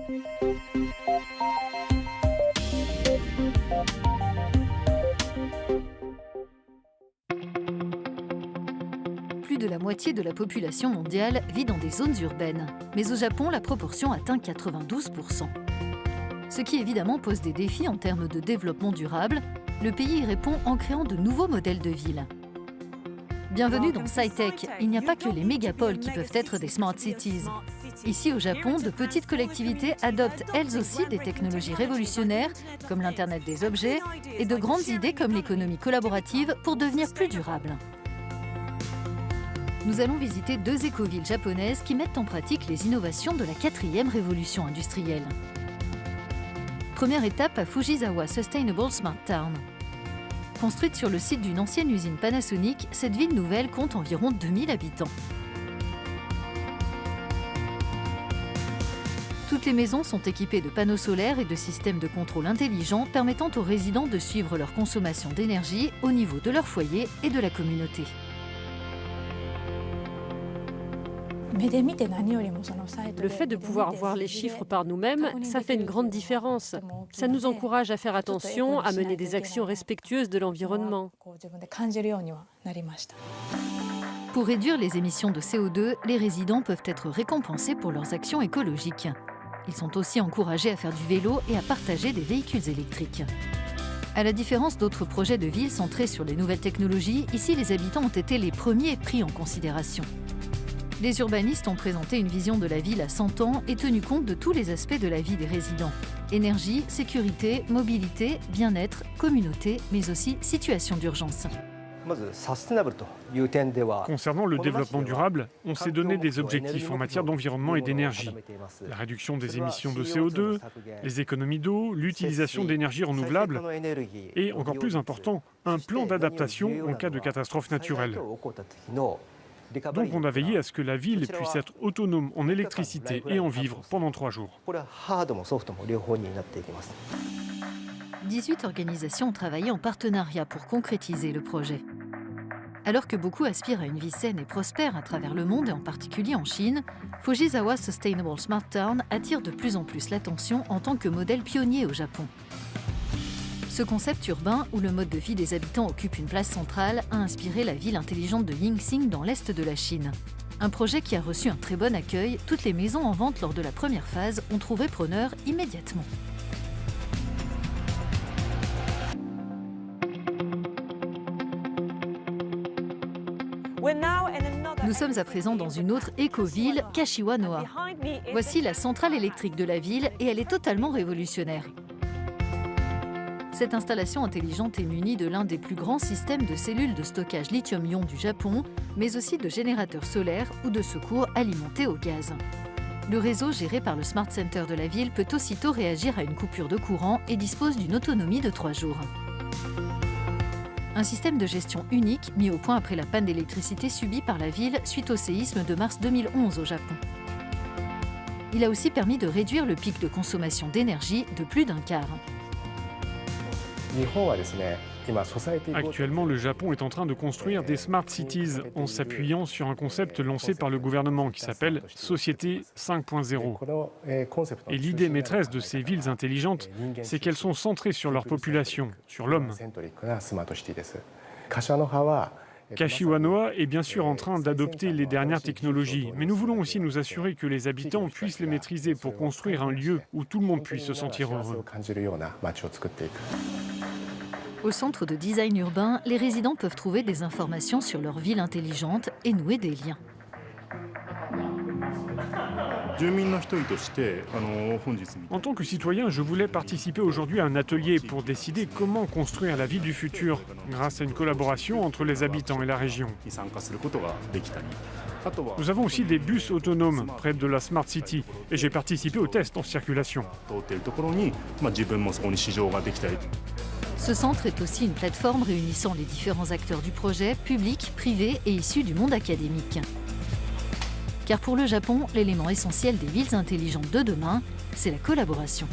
Plus de la moitié de la population mondiale vit dans des zones urbaines. Mais au Japon, la proportion atteint 92%. Ce qui évidemment pose des défis en termes de développement durable. Le pays y répond en créant de nouveaux modèles de villes. Bienvenue dans SciTech. Il n'y a pas que les mégapoles qui peuvent être des smart cities. Ici au Japon, de petites collectivités adoptent elles aussi des technologies révolutionnaires comme l'Internet des objets et de grandes idées comme l'économie collaborative pour devenir plus durables. Nous allons visiter 2 écovilles japonaises qui mettent en pratique les innovations de la 4e révolution industrielle. Première étape à Fujisawa Sustainable Smart Town. Construite sur le site d'une ancienne usine Panasonic, cette ville nouvelle compte environ 2000 habitants. Toutes les maisons sont équipées de panneaux solaires et de systèmes de contrôle intelligents permettant aux résidents de suivre leur consommation d'énergie au niveau de leur foyer et de la communauté. Le fait de pouvoir voir les chiffres par nous-mêmes, ça fait une grande différence. Ça nous encourage à faire attention, à mener des actions respectueuses de l'environnement. Pour réduire les émissions de CO2, les résidents peuvent être récompensés pour leurs actions écologiques. Ils sont aussi encouragés à faire du vélo et à partager des véhicules électriques. À la différence d'autres projets de ville centrés sur les nouvelles technologies, ici les habitants ont été les premiers pris en considération. Les urbanistes ont présenté une vision de la ville à 100 ans et tenu compte de tous les aspects de la vie des résidents. Énergie, sécurité, mobilité, bien-être, communauté, mais aussi situation d'urgence. Concernant le développement durable, on s'est donné des objectifs en matière d'environnement et d'énergie. La réduction des émissions de CO2, les économies d'eau, l'utilisation d'énergie renouvelable et, encore plus important, un plan d'adaptation en cas de catastrophe naturelle. Donc on a veillé à ce que la ville puisse être autonome en électricité et en vivres pendant 3 jours. 18 organisations ont travaillé en partenariat pour concrétiser le projet. Alors que beaucoup aspirent à une vie saine et prospère à travers le monde et en particulier en Chine, Fujisawa Sustainable Smart Town attire de plus en plus l'attention en tant que modèle pionnier au Japon. Ce concept urbain, où le mode de vie des habitants occupe une place centrale, a inspiré la ville intelligente de Yingxing dans l'est de la Chine. Un projet qui a reçu un très bon accueil, toutes les maisons en vente lors de la première phase ont trouvé preneur immédiatement. Nous sommes à présent dans une autre éco-ville, Kashiwanoha. Voici la centrale électrique de la ville et elle est totalement révolutionnaire. Cette installation intelligente est munie de l'un des plus grands systèmes de cellules de stockage lithium-ion du Japon, mais aussi de générateurs solaires ou de secours alimentés au gaz. Le réseau géré par le Smart Center de la ville peut aussitôt réagir à une coupure de courant et dispose d'une autonomie de 3 jours. Un système de gestion unique mis au point après la panne d'électricité subie par la ville suite au séisme de mars 2011 au Japon. Il a aussi permis de réduire le pic de consommation d'énergie de plus d'un quart. Actuellement, le Japon est en train de construire des Smart Cities en s'appuyant sur un concept lancé par le gouvernement qui s'appelle Société 5.0. Et l'idée maîtresse de ces villes intelligentes, c'est qu'elles sont centrées sur leur population, sur l'homme. Kashiwanoha est bien sûr en train d'adopter les dernières technologies, mais nous voulons aussi nous assurer que les habitants puissent les maîtriser pour construire un lieu où tout le monde puisse se sentir heureux. Au centre de design urbain, les résidents peuvent trouver des informations sur leur ville intelligente et nouer des liens. En tant que citoyen, je voulais participer aujourd'hui à un atelier pour décider comment construire la ville du futur grâce à une collaboration entre les habitants et la région. Nous avons aussi des bus autonomes près de la Smart City et j'ai participé aux tests en circulation. Ce centre est aussi une plateforme réunissant les différents acteurs du projet, publics, privés et issus du monde académique. Car pour le Japon, l'élément essentiel des villes intelligentes de demain, c'est la collaboration.